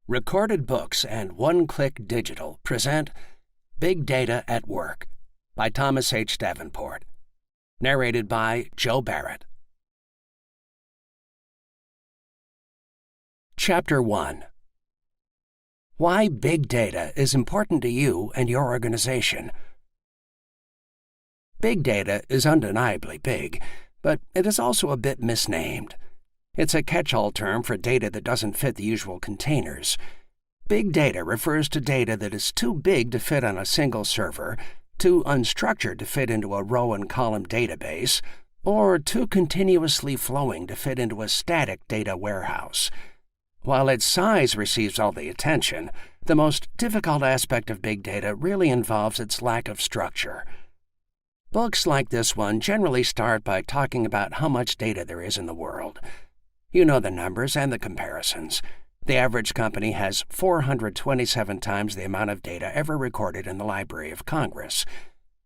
Recorded Books and One-Click Digital present Big Data at Work by Thomas H. Davenport. Narrated by Joe Barrett. Chapter 1. Why Big Data is Important to You and Your Organization. Big data is undeniably big, but it is also a bit misnamed. It's a catch-all term for data that doesn't fit the usual containers. Big data refers to data that is too big to fit on a single server, too unstructured to fit into a row and column database, or too continuously flowing to fit into a static data warehouse. While its size receives all the attention, the most difficult aspect of big data really involves its lack of structure. Books like this one generally start by talking about how much data there is in the world. You know the numbers and the comparisons. The average company has 427 times the amount of data ever recorded in the Library of Congress.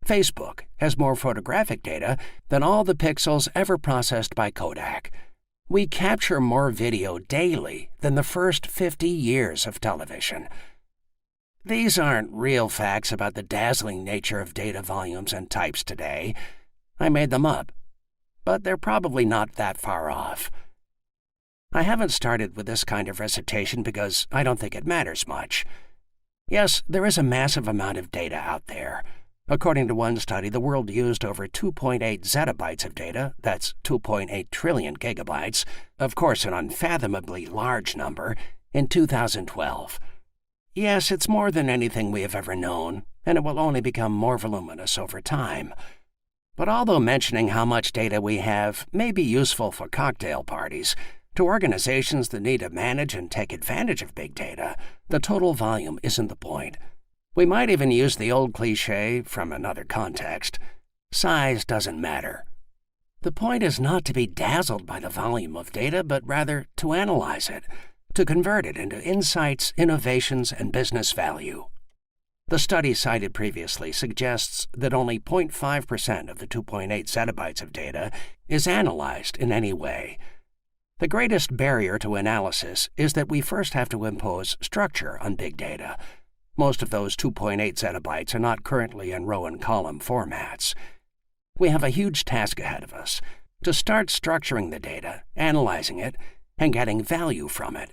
Facebook has more photographic data than all the pixels ever processed by Kodak. We capture more video daily than the first 50 years of television. These aren't real facts about the dazzling nature of data volumes and types today. I made them up, but they're probably not that far off. I haven't started with this kind of recitation because I don't think it matters much. Yes, there is a massive amount of data out there. According to one study, the world used over 2.8 zettabytes of data, that's 2.8 trillion gigabytes, of course an unfathomably large number, in 2012. Yes, it's more than anything we have ever known, and it will only become more voluminous over time. But although mentioning how much data we have may be useful for cocktail parties, to organizations that need to manage and take advantage of big data, the total volume isn't the point. We might even use the old cliché from another context. Size doesn't matter. The point is not to be dazzled by the volume of data, but rather to analyze it, to convert it into insights, innovations, and business value. The study cited previously suggests that only 0.5% of the 2.8 zettabytes of data is analyzed in any way. The greatest barrier to analysis is that we first have to impose structure on big data. Most of those 2.8 zettabytes are not currently in row and column formats. We have a huge task ahead of us, to start structuring the data, analyzing it, and getting value from it.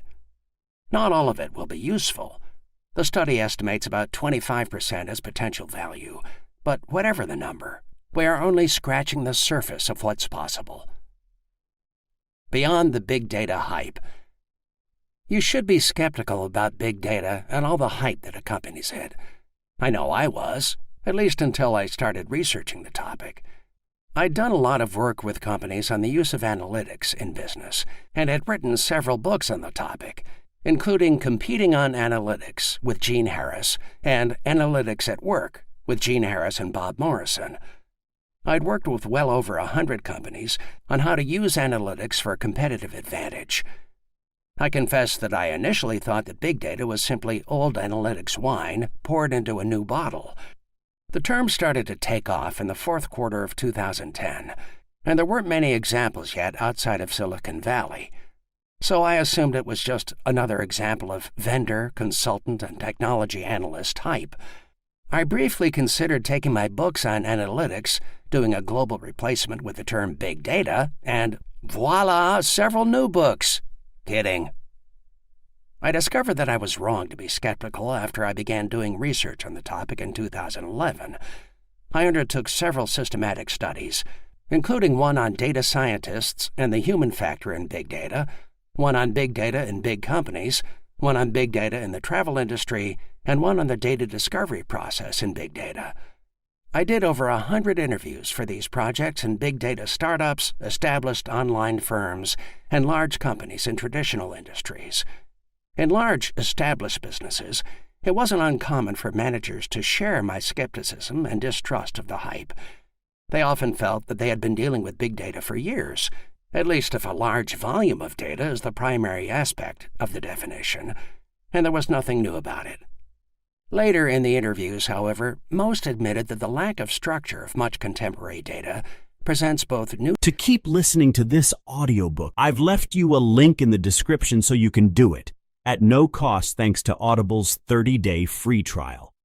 Not all of it will be useful. The study estimates about 25% as potential value, but whatever the number, we are only scratching the surface of what's possible. Beyond the big data hype. You should be skeptical about big data and all the hype that accompanies it. I know I was, at least until I started researching the topic. I'd done a lot of work with companies on the use of analytics in business, and had written several books on the topic, including Competing on Analytics with Gene Harris and Analytics at Work with Gene Harris and Bob Morrison. I'd worked with well over 100 companies on how to use analytics for a competitive advantage. I confess that I initially thought that big data was simply old analytics wine poured into a new bottle. The term started to take off in the fourth quarter of 2010, and there weren't many examples yet outside of Silicon Valley. So I assumed it was just another example of vendor, consultant, and technology analyst hype. I briefly considered taking my books on analytics, doing a global replacement with the term big data, and voila, several new books. Kidding. I discovered that I was wrong to be skeptical after I began doing research on the topic in 2011. I undertook several systematic studies, including one on data scientists and the human factor in big data, one on big data in big companies, one on big data in the travel industry, and one on the data discovery process in big data. I did over 100 interviews for these projects in big data startups, established online firms, and large companies in traditional industries. In large, established businesses, it wasn't uncommon for managers to share my skepticism and distrust of the hype. They often felt that they had been dealing with big data for years, at least if a large volume of data is the primary aspect of the definition, and there was nothing new about it. Later in the interviews, however, most admitted that the lack of structure of much contemporary data presents both new... To keep listening to this audiobook, I've left you a link in the description so you can do it. at no cost thanks to Audible's 30-day free trial.